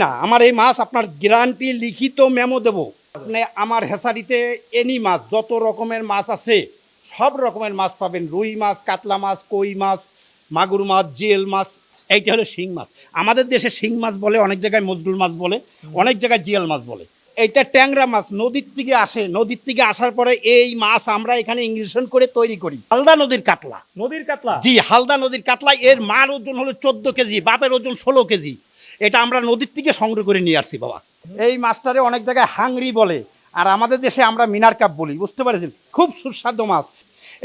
না, আমার এই মাছ আপনার গ্যারান্টি লিখিত মেমো দেব। আপনি আমার হেসারিতে এনি মাছ, যত রকমের মাছ আছে সব রকমের মাছ পাবেন। রুই মাছ, কাতলা মাছ, কই মাছ, মাগুর মাছ, জিয়েল মাছ। এইটা হলো শিং মাছ। আমাদের দেশে শিং মাছ বলে, অনেক জায়গায় মজদুর মাছ বলে, অনেক জায়গায় জিয়েল মাছ বলে। এইটা ট্যাংরা মাছ, নদীর থেকে আসে। নদীর থেকে আসার পরে এই মাছ আমরা এখানে ইংলিশন করে তৈরি করি। হালদা নদীর কাতলা। নদীর কাতলা? জি, হালদা নদীর কাতলা। এর মার ওজন হলো 14 কেজি, বাপের ওজন 16 কেজি। এটা আমরা নদীর থেকে সংগ্রহ করে নিয়ে আসছি বাবা। এই মাছটারে অনেক জায়গায় হাংরি বলে, আর আমাদের দেশে আমরা মিনার কাপ বলি। বুঝতে পারছেন? খুব সুস্বাদু মাছ।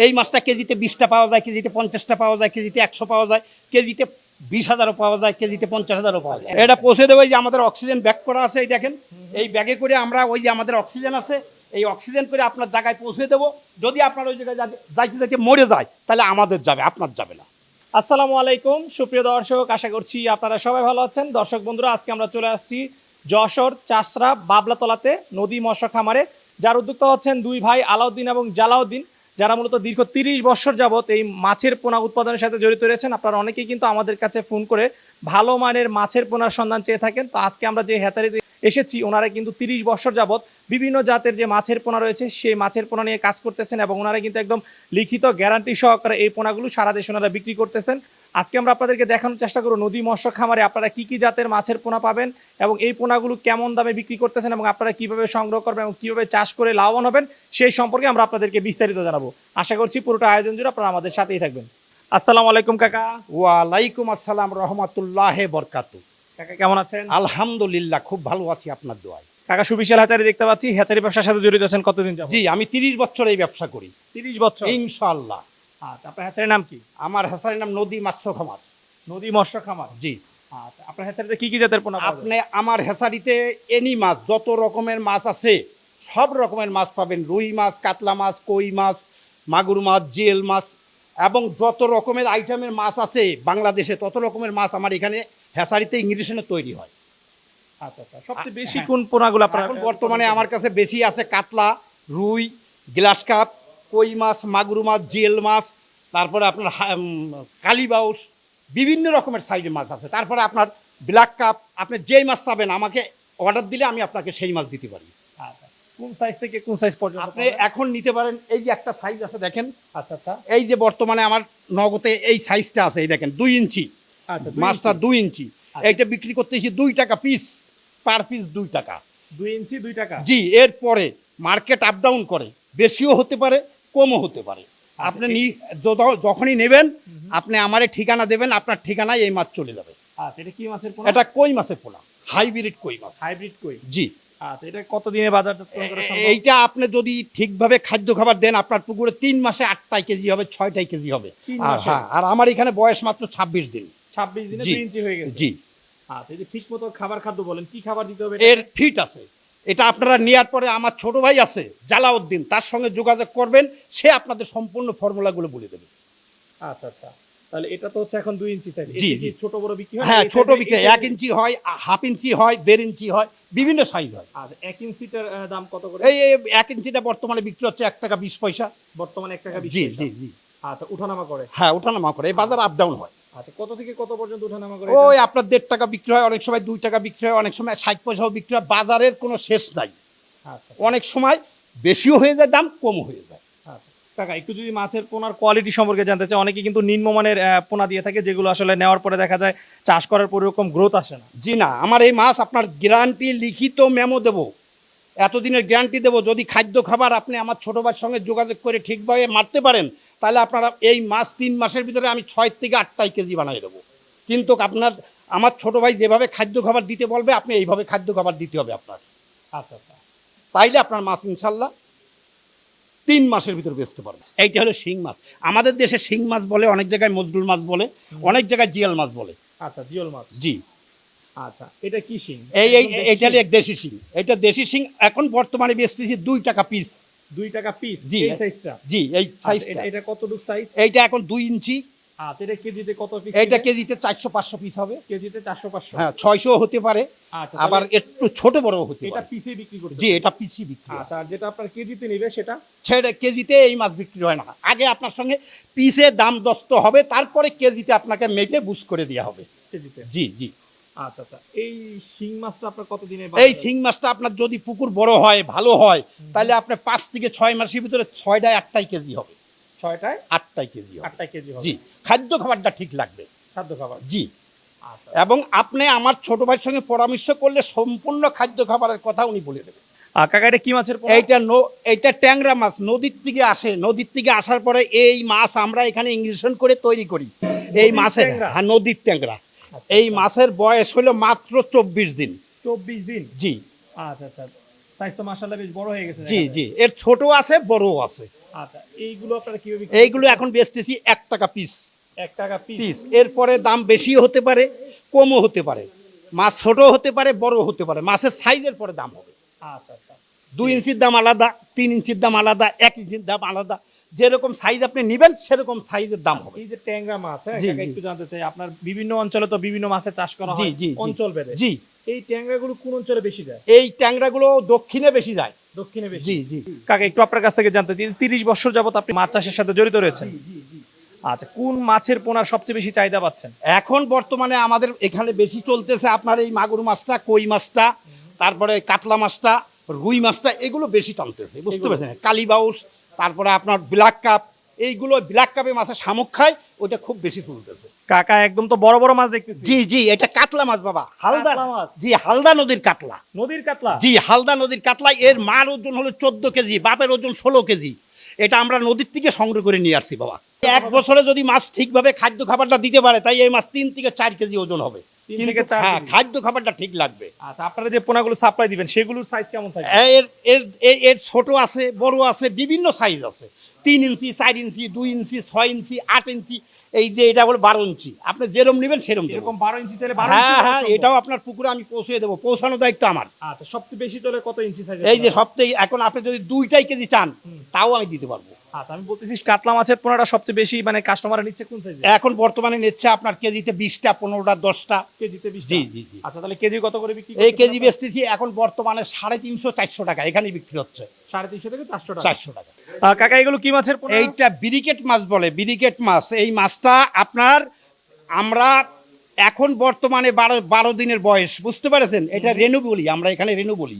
এই মাছটা কেজিতে 20টা পাওয়া যায়, কেজিতে 50টা পাওয়া যায়, কেজিতে 100 পাওয়া যায়, কেজিতে 20,000ও পাওয়া যায়, কেজিতে 50,000ও পাওয়া যায়। এটা পৌঁছে দেবে। যে আমাদের অক্সিজেন ব্যাগ করা আছে, এই দেখেন। এই ব্যাগে করে আমরা ওই যে আমাদের অক্সিজেন আছে, এই অক্সিজেন করে আপনার জায়গায় পৌঁছে দেবো। যদি আপনার ওই জায়গায় যাইতে যাইতে মরে যায়, তাহলে আমাদের যাবে, আপনার যাবে না। আসসালামু আলাইকুম সুপ্রিয় দর্শক, আশা করছি আপনারা সবাই ভালো আছেন। দর্শক বন্ধুরা, আজকে আমরা চলে আসছি যশোর চাষরা বাবলাতলাতে নদী মৎস্য খামারে, যার উদ্যোক্তা হচ্ছেন দুই ভাই আলাউদ্দিন এবং জালাউদ্দিন, যারা মূলত দীর্ঘ 30 বছর যাবত এই মাছের পোনা উৎপাদনের সাথে জড়িত রয়েছেন। আপনারা অনেকেই কিন্তু আমাদের কাছে ফোন করে ভালো মানের মাছের পোনার সন্ধান চেয়ে থাকেন। তো আজকে আমরা যে হ্যাচারিতে এসেছি, ওনারা কিন্তু 30 বছর যাবত বিভিন্ন জাতের যে মাছের পোনা রয়েছে সেই মাছের পোনা নিয়ে কাজ করতেছেন, এবং ওনারা কিন্তু একদম লিখিত গ্যারান্টি সহকারে এই পোনাগুলো সারা দেশে ওনারা বিক্রি করতেছেন। আজকে আমরা আপনাদেরকে দেখানোর চেষ্টা করব নদী মৎস্য খামারে আপনারা কি কি জাতের মাছের পোনা পাবেন, এবং এই পোনাগুলো কেমন দামে বিক্রি করতেছেন, এবং আপনারা কিভাবে সংগ্রহ করবেন এবং কিভাবে চাষ করে লাভবান হবেন সেই সম্পর্কে আমরা আপনাদেরকে বিস্তারিত জানাবো। আশা করছি পুরোটা আয়োজন জুড়ে আপনারা আমাদের সাথেই থাকবেন। আসসালামু আলাইকুম কাকা। ওয়ালাইকুম আসসালাম রহমতুল্লাহ বরকাতু। কাকা কেমন আছেন? আলহামদুলিল্লাহ, খুব ভালো আছি আপনার দোয়ায়। কাকা সুবিশাল হ্যাচারি দেখতে পাচ্ছি, হ্যাচারি ব্যবসার সাথে জড়িত আছেন কতদিন যাবত? জি, আমি 30 বছর এই ব্যবসা করি। 30 বছর? ইনশাআল্লাহ। আচ্ছা, আপনার হ্যাচারির নাম কি? আমার হেসারির নাম নদী মৎস্য খামার। নদী মৎস্য খামার? জি। আচ্ছা, আপনার হ্যাচারিতে কি কি জাতের পোনা পাওয়া যায়? আপনি আমার হেসারিতে এনি মাছ, যত রকমের মাছ আছে সব রকমের মাছ পাবেন। রুই মাছ, কাতলা মাছ, কই মাছ, মাগুর মাছ, জিয়েল মাছ, এবং যত রকমের আইটেমের মাছ আছে বাংলাদেশে, তত রকমের মাছ আমার এখানে হেসারিতে ইংলিশনে তৈরি হয়। আচ্ছা আচ্ছা, সবচেয়ে বেশি কোন পোনাগুলো আপনার এখন বর্তমানে আমার কাছে বেশি আছে কাতলা, রুই, গ্লাস কাপ, কই মাছ, মাগুর মাছ, জিয়েল মাছ, তারপরে আপনার কালীবাউস, বিভিন্ন রকমের সাইজের মাছ আছে। তারপরে আপনার ব্ল্যাক কাপ। আপনি যেই মাছ চাবেন আমাকে অর্ডার দিলে আমি আপনাকে সেই মাছ দিতে পারি। আচ্ছা, কোন সাইজ থেকে কোন সাইজ পর্যন্ত আপনি এখন নিতে পারেন। এই যে একটা সাইজ আছে দেখেন। আচ্ছা আচ্ছা। এই যে বর্তমানে আমার নগদে এই সাইজটা আছে, এই দেখেন 2 ইঞ্চি। আচ্ছা, মাছটা 2 ইঞ্চি। এইটা বিক্রি করতেছি 2 টাকা পিস, পার পিস 2 টাকা। 2 ইঞ্চি 2 টাকা? জি। এরপরে মার্কেট আপ ডাউন করে, বেশিও হতে পারে, কমও হতে পারে। আপনি যখনই নেবেন আপনি আমারে ঠিকানা দেবেন, আপনার ঠিকানায় এই মাছ চলে যাবে। আচ্ছা, এটা কি মাছের পোনা? এটা কই মাছের পোনা, হাইব্রিড কই মাছ। হাইব্রিড কই? জি। আচ্ছা, এটা কত দিনে বাজারজাতকরণ করা সম্ভব? এইটা আপনি যদি ঠিকভাবে খাদ্য খাবার দেন, আপনার পুকুরে 3 মাসে 8টাই কেজি হবে, 6টাই কেজি হবে। 3 আর মাসে? হ্যাঁ, আর আমার এখানে বয়স মাত্র 26 দিন। 26 দিনে জি। 2 ইঞ্চি হয়ে গেছে? জি। আচ্ছা, এই যে ঠিক মতো খাবার খাদ্য বলেন, কি খাবার দিতে হবে? এর ফিট আছে। এটা আপনারা নেওয়ার পরে আমার ছোট ভাই আছে জালাউদ্দিন, তার সঙ্গে যোগাযোগ করবেন, সে আপনাদের সম্পূর্ণ ফর্মুলাগুলো বলে দেবে। আচ্ছা আচ্ছা, তাহলে এটা তো হচ্ছে এখন 2 ইঞ্চি সাইজ। জি, এই যে জি। ছোট বড় বিক্রি হয়? হ্যাঁ, এই ছোট size এ- বিক্রি এই 1 ইঞ্চি হয়, হাফ ইঞ্চি হয়, 1.5 ইঞ্চি হয়, বিভিন্ন সাইজ হয়। আচ্ছা, 1 ইঞ্চিটার দাম কত করে? এই 1 ইঞ্চিটা বর্তমানে বিক্রি হচ্ছে 1 টাকা 20 পয়সা। বর্তমানে 1 টাকা 20 জি পয়সা? জি জি। আচ্ছা, উঠানামা করে? হ্যাঁ, ওঠানামা করে, এই বাজার আপ ডাউন হয়। আচ্ছা, কত থেকে কত পর্যন্ত উঠানামা করে? ওই আপনার 1.5 টাকা বিক্রি হয়, অনেক সময় 2 টাকা বিক্রি হয়, অনেক সময় 60 পয়সাও বিক্রি হয়। বাজারের কোনো শেষ নাই। আচ্ছা অনেক সময় বেশিও হয়ে যায়, দাম কমও হয়ে যায়। আচ্ছা কাকা, একটু যদি মাছের পোনার কোয়ালিটি সম্পর্কে জানতে চাই। অনেকে কিন্তু নিম্নমানের পোনা দিয়ে থাকে, যেগুলো আসলে নেওয়ার পরে দেখা যায় চাষ করার পর এরকম গ্রোথ আসে না। জি না, আমার এই মাছ আপনার গ্যারান্টি লিখিত মেমো দেবো, এতদিনের গ্যারান্টি দেবো। যদি খাদ্য খাবার আপনি আমার ছোটো ভাইয়ের সঙ্গে যোগাযোগ করে ঠিকভাবে মারতে পারেন, তাহলে আপনারা এই মাছ 3 মাসের ভিতরে আমি 6 থেকে 8টাই কেজি বানিয়ে দেবো। কিন্তু আপনার আমার ছোটো ভাই যেভাবে খাদ্য খাবার দিতে বলবে, আপনি এইভাবে খাদ্য খাবার দিতে হবে আপনার। আচ্ছা আচ্ছা, তাইলে আপনার মাছ ইনশাল্লাহ 3 মাসের ভিতরে বেচতে পারবে। এইটা হলো শিং মাছ। আমাদের দেশে শিং মাছ বলে, অনেক জায়গায় মজদুর মাছ বলে, অনেক জায়গায় জিয়াল মাছ বলে। আচ্ছা, জিওল মাছ? জি। আচ্ছা, এটা কি শিং? এইটা হলো এক দেশি শিং। এটা দেশি শিং, এখন বর্তমানে বেচতেছি 2 টাকা পিস। 2 টাকা পিস? জি। এই সাইজটা? জি, এই আচ্ছা, সাইজটা। এটা কতটুকু সাইজ? এইটা এখন 2 ইঞ্চি। আচ্ছা, এটা কেজিতে কত পিস? এইটা কেজিতে 400-500 পিস হবে। কেজিতে 400-500? হ্যাঁ, 600 হতে পারে, আচ্ছা, আবার একটু ছোট বড় হতে এটা পারে। পিসে বিক্রি করতে? জি, এটা পিসি বিক্রি হয়। আচ্ছা, আর যেটা আপনার কেজিতে নেবে সেটা? ছেড়ে কেজিতে এই মাছ বিক্রি হয় না। আগে আপনার সঙ্গে পিসে দাম দস্ত হবে, তারপরে কেজিতে আপনাকে মেপে বুঝ করে দেওয়া হবে। কেজিতে? জি জি। আচ্ছা আচ্ছা, এই শিং মাছটা আপনার কতদিনে এই শিং মাছটা আপনার যদি পুকুর বড় হয় ভালো হয় তাহলে আপনার 5 থেকে 6 মাসের ভিতরে 6টায় 8টাই কেজি হবে। 6টায় 8টাই কেজি হবে। 8টায় কেজি হবে। জি, খাদ্য খাবারটা ঠিক লাগবে। খাদ্য খাবার। জি, আচ্ছা এবং আপনি আমার ছোট ভাইয়ের সঙ্গে পরামর্শ করলে সম্পূর্ণ খাদ্য খাবারের কথা উনি বলে দেবেন। কাকা এটা কি মাছের পোনা? এইটা ট্যাংরা মাছ, নদীর থেকে আসে। নদীর থেকে আসার পরে এই মাছ আমরা এখানে ইঞ্জেকশন করে তৈরি করি। এই মাছের ট্যাংরা? হ্যাঁ, নদীর ট্যাংরা। আচ্ছা, এই আচ্ছা। মাছের বয়স হলো মাত্র 24 দিন। 24 দিন। জি আচ্ছা আচ্ছা, সাইজ তো মাশাআল্লাহ বেশ বড় হয়ে গেছে। জি জি, এর ছোট আছে বড়ও আছে। আচ্ছা, এইগুলো আপনারা কিভাবে এইগুলো এখন বেচতেছি 1 টাকা পিস। 1 টাকা পিস। পিস এরপরে দাম বেশি হতে পারে, কমও হতে পারে। মাছ ছোট হতে পারে, বড় হতে পারে। মাছের সাইজের পরে দাম হবে। আচ্ছা আচ্ছা, 2 ইঞ্চির দাম আলাদা, 3 ইঞ্চির দাম আলাদা, 1 ইঞ্চির দাম আলাদা। যেরকম সাইজ আপনি নেবেন সেরকম সাইজের দাম হবে। এই যে ট্যাংরা মাছ, হ্যাঁ জি, কাকা জি। একটু জানতে চাই, আপনার বিভিন্ন অঞ্চলে তো বিভিন্ন মাছের চাষ করা জি হয় জি জি। অঞ্চল ভেদে। জি, এই ট্যাংরাগুলো কোন অঞ্চলে বেশি যায়? এই ট্যাংরাগুলো দক্ষিণে বেশি যায়। দক্ষিণে বেশি। জি জি। কাকা একটু আপনার কাছ থেকে জানতে চাই, 30 বছর যাবত আপনি মাছ চাষের সাথে জড়িত রয়েছেন। আচ্ছা, কোন মাছের পোনার সবচেয়ে বেশি চাহিদা পাচ্ছেন? এখন বর্তমানে আমাদের এখানে বেশি চলতেছে আপনার এই মাগুর মাছটা, কই মাছটা, তারপরে কাতলা মাছটা, রুই মাছটা, এগুলো বেশি টানতেছে। বুঝতে পেরেছেন? কালীবাউস, তারপরে আপনার ব্ল্যাক কাপ, এইগুলো ব্ল্যাক কাপে মাছের শামুক খায়, ওইটা খুব বেশি তুলতেছে। কাকা একদম তো বড় বড় মাছ দেখতেছি। জি জি, এটা কাতলা মাছ বাবা, হালদা। কাতলা মাছ? জি, হালদা নদীর কাতলা। নদীর কাতলা? জি, হালদা নদীর কাতলা। এর মার ওজন হলো 14 কেজি, বাপের ওজন 16 কেজি। এটা আমরা নদীর থেকে সংগ্রহ করে নিয়ে আসছি বাবা। 1 বছরে যদি মাছ ঠিকভাবে খাদ্য খাবারটা দিতে পারে, তাই এই মাছ 3 থেকে 4 কেজি ওজন হবে। 3 কিন্তু থেকে 4 হ্যাঁ, কেজি। খাদ্য খাবারটা ঠিক লাগবে। আচ্ছা, আপনারা যে পোনাগুলো সাপ্লাই দিবেন সেগুলোর সাইজ কেমন থাকে? এর এর এর- এর ছোট আছে, বড় আছে, বিভিন্ন সাইজ আছে। 3 ইঞ্চি, 4 ইঞ্চি, 2 ইঞ্চি, 6 ইঞ্চি, 8 ইঞ্চি। এই যে এটা হলো 12 ইঞ্চি। আপনি যেরকম নেবেন সেরকম দেবো। এরকম 12 ইঞ্চি চাইলে 12 হ্যাঁ ইঞ্চি হ্যাঁ, সম্ভব? এটাও আপনার পুকুরে আমি পৌঁছে দেবো। পৌঁছানোর দায়িত্ব আমার। আচ্ছা, সবচেয়ে বেশি তোলে কত ইঞ্চি সাইজ? এই যে সপ্তাহে এখন আপনি যদি 2টাই কেজি চান তাও আমি দিতে পারবো। আচ্ছা, আমি বলতেছি কাতলা মাছের পোনাটা সবচেয়ে বেশি মানে কাস্টমার নিচ্ছে কোন সাইজে? এখন বর্তমানে নিচ্ছে আপনার কেজিতে 20টা, 15টা, 10টা। কেজিতে 20। জি জি জি। আচ্ছা, তাহলে কেজি কত করে বিক্রি এই করতেছেন কেজি আপনারা? বেচতেছি এখন বর্তমানে 350, 400 টাকা এখানে বিক্রি হচ্ছে। 350 থেকে 400 টাকা। 400 টাকা। কাকা এগুলো কি মাছের পোনা? এইটা বিরিকেট মাছ বলে, বিরিকেট মাছ। এই মাছটা আপনার আমরা এখন বর্তমানে 12 দিনের বয়স, বুঝতে পেরেছেন? এটা রেনু বলি, আমরা এখানে রেনু বলি।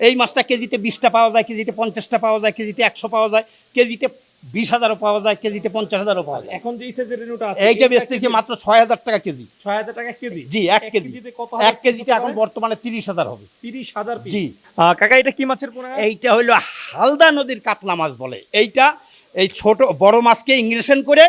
এই মাছটা কেজিতে 20টা পাওয়া যায়, কেজিতে 50টা পাওয়া যায়, কেজিতে 100 পাওয়া যায়, কেজিতে 20,000ও পাওয়া যায়, কেজিতে 50,000ও পাওয়া যায়। এখন যে সাইজের রেনুটা আছে এইটা বেচতেছি মাত্র 6,000 টাকা কেজি। 6000 টাকা কেজি। জি, 1 কেজি। কেজিতে কত? 1 কেজিতে এখন বর্তমানে 30,000 হবে। 30,000 পিস। জি। কাকা এটা কি মাছের পোনা? এইটা হলো হালদা নদীর কাতলা মাছ বলে। এইটা এই ছোট বড় মাছকে ইংরেশন করে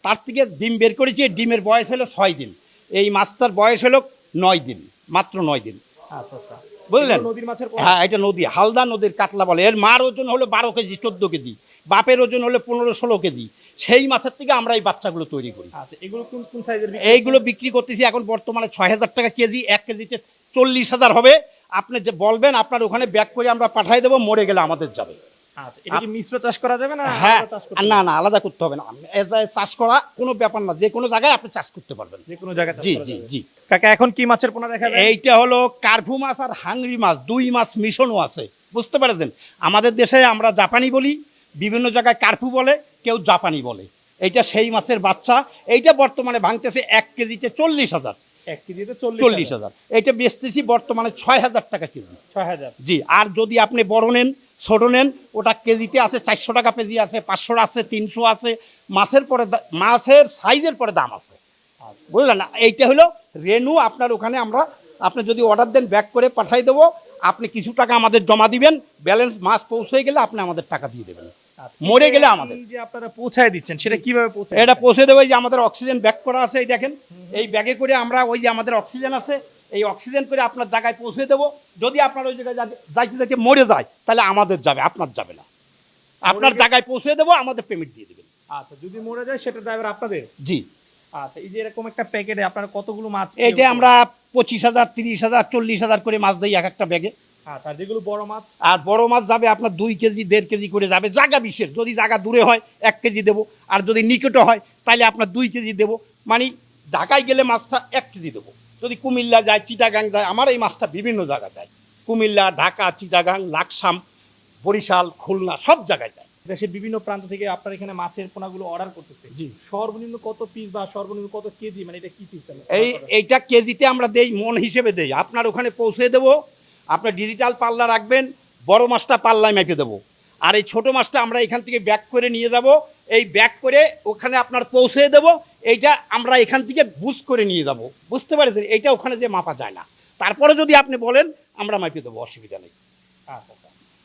তার থেকে ডিম বের করেছি। ডিমের বয়স হলো 6 দিন। এই মাছটার বয়স হলো 9 দিন, মাত্র 9 দিন। আচ্ছা আচ্ছা, বুঝলেন? এগুলো নদীর মাছের পোনা? হ্যাঁ, এটা নদী, হালদা নদীর কাতলা বলে। এর মার ওজন হলো 12 কেজি, 14 কেজি। বাপের ওজন হলো 15-16 কেজি। সেই মাছের থেকে আমরা এই বাচ্চাগুলো তৈরি করি। আচ্ছা, এগুলো কোন কোন সাইজের? এইগুলো বিক্রি করতেছি এখন বর্তমানে 6,000 টাকা কেজি। 1 কেজিতে 40,000 হবে। আপনি যে বলবেন আপনার ওখানে ব্যাক করে আমরা পাঠিয়ে দেবো, মরে গেলে আমাদের যাবে। আচ্ছা, এটা কি মিশ্র চাষ করা যাবে না? হ্যাঁ, আলাদা চাষ করতে না হবে? না, আলাদা করতে হবে না। চাষ করা কোনো ব্যাপার না, যে কোনো জায়গায় আপনি চাষ করতে পারবেন। যে কোনো জায়গায় চাষ জি করা জি যাবে। জি। কাকা এখন কি মাছের পোনা দেখাবেন? এইটা হলো কার্ভু মাছ আর হাংরি মাছ, 2 মাছ মিশনও আছে। বুঝতে পারছেন? আমাদের দেশে আমরা জাপানি বলি, বিভিন্ন জায়গায় কার্ভু বলে, কেউ জাপানি বলে। এইটা সেই মাছের বাচ্চা। এইটা বর্তমানে ভাঙতেছে 1 কেজিতে 40,000। 1 কেজিতে 40,000। 40,000। এইটা বেচতেছি বর্তমানে 6,000 টাকা কেজি। 6000। জি। আর যদি আপনি বড় নেন, ছোট নেন, ওটা কেজিতে আছে 400 টাকা কেজি আছে, 500 আছে, 300 আছে। মাছের পরে মাছের সাইজের পরে দাম আছে। বুঝলেন না? এইটা হলো রেনু। আপনার ওখানে আমরা, আপনি যদি অর্ডার দেন ব্যাক করে পাঠিয়ে দেবো। আপনি কিছু টাকা আমাদের জমা দিবেন, ব্যালেন্স মাছ পৌঁছে গেলে আপনি আমাদের টাকা দিয়ে দেবেন। আচ্ছা, মরে গেলে আমাদের। এই যে আপনারা পৌঁছায় দিচ্ছেন সেটা কিভাবে পৌঁছায়? এটা পৌঁছে দেবো। এই যে আমাদের অক্সিজেন ব্যাগ করা আছে, এই দেখেন। এই ব্যাগে করে আমরা, ওই যে আমাদের অক্সিজেন আছে, এই অক্সিজেন করে আপনার জায়গায় পৌঁছে দেবো। যদি আপনার ওই জায়গায় যাইতে যাইতে মরে যায় তাহলে আমাদের যাবে, আপনার যাবে না। আপনার জায়গায় পৌঁছে দেবো, আমাদের পেমেন্ট দিয়ে দেবেন। আচ্ছা, যদি মরে যায় সেটা ড্রাইভার আপনাদের? জি। আচ্ছা, এই যে এরকম একটা প্যাকেটে আপনারা কতগুলো মাছ? এইটা আমরা 25,000, 30,000, 40,000 করে মাছ দিই এক একটা ব্যাগে। আচ্ছা, আর যেগুলো বড় মাছ? আর বড় মাছ যাবে আপনার 2 কেজি, 1.5 কেজি করে যাবে। জায়গা বিশেষ, যদি জায়গা দূরে হয় 1 কেজি দেবো, আর যদি নিকটে হয় তাহলে আপনার 2 কেজি দেবো। মানে ঢাকায় গেলে মাছটা 1 কেজি দেবো। যদি কুমিল্লা যায়, চিটাগাং যায়, আমার এই মাছটা বিভিন্ন জায়গায় যায়। কুমিল্লা, ঢাকা, চিটাগাং, লাকসাম, বরিশাল, খুলনা, সব জায়গায় যায়। দেশের বিভিন্ন প্রান্ত থেকে আপনার এখানে মাছের পোনাগুলো অর্ডার করতেছে, জি। সর্বনিম্ন কত পিস বা সর্বনিম্ন কত কেজি, মানে এটা কি সিস্টেম? এইটা কেজিতে আমরা দেই, মন হিসেবে দেই। আপনার ওখানে পৌঁছে দেবো, আপনার ডিজিটাল পাল্লা রাখবেন, বড় মাছটা পাল্লায় মেপে দেবো, আর এই ছোট মাছটা আমরা এখান থেকে ব্যাক করে নিয়ে যাব, এই ব্যাক করে ওখানে আপনার পৌঁছে দেবো। এইটা আমরা এখান থেকে বুঝ করে নিয়ে যাব, বুঝতে পারছেন? এইটা ওখানে যে মাপা যায় না, তারপরে যদি আপনি বলেন আমরা মেপে দেবো, অসুবিধা নেই। আচ্ছা আচ্ছা।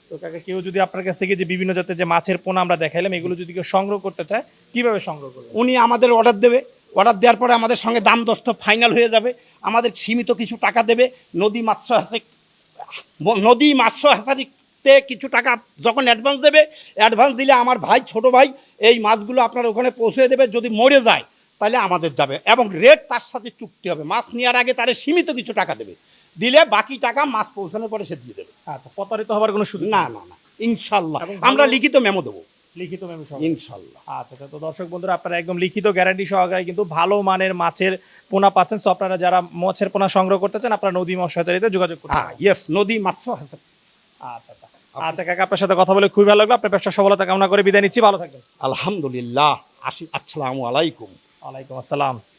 তো কাকা, কেউ যদি আপনার কাছ থেকে যে বিভিন্ন জাতের যে মাছের পোনা আমরা দেখাইলাম, এগুলো যদি কেউ সংগ্রহ করতে চায়, কিভাবে সংগ্রহ করবে? উনি আমাদের অর্ডার দেবে, অর্ডার দেওয়ার পরে আমাদের সঙ্গে দাম দস্ত ফাইনাল হয়ে যাবে, আমাদের সীমিত কিছু টাকা দেবে। নদী মাছ হাসারিতে কিছু টাকা যখন অ্যাডভান্স দেবে, অ্যাডভান্স দিলে আমার ভাই, ছোট ভাই, এই মাছগুলো আপনার ওখানে পৌঁছে দেবে। যদি মরে যায় তাহলে আমাদের যাবে, এবং রেট তার সাথে চুক্তি হবে। মাছ নেওয়ার আগে তারে সীমিত কিছু টাকা দেবে, দিলে বাকি টাকা মাছ পৌঁছানোর পরে সে দিয়ে দেবে। আচ্ছা, প্রতারিত হবার কোনো সুযোগ না নেই? না না, ইনশাল্লাহ এবং আমরা ভালো- লিখিত মেমো দেবো, লিখিত মেমো সহ? ইনশাল্লাহ। আচ্ছা আচ্ছা। তো দর্শক বন্ধুরা, আপনারা একদম লিখিত গ্যারান্টি সহকারে কিন্তু ভালো মানের মাছের পোনা পাচ্ছেন। তো আপনারা যারা মাছের পোনা সংগ্রহ করতে চান, আপনারা নদী মৎস্য হাজারিতে যোগাযোগ করুন। হ্যাঁ, ইয়েস, নদী মাছ হাসারি। আচ্ছা আচ্ছা। আচ্ছা কাকা, আপনার সাথে কথা বলে খুবই ভালো লাগলো। আপনার ব্যবসা সফলতা কামনা করে বিদায় নিচ্ছি, ভালো থাকবেন। আলহামদুলিল্লাহ। আসসালামু আলাইকুম। ওয়ালাইকুম আসসালাম।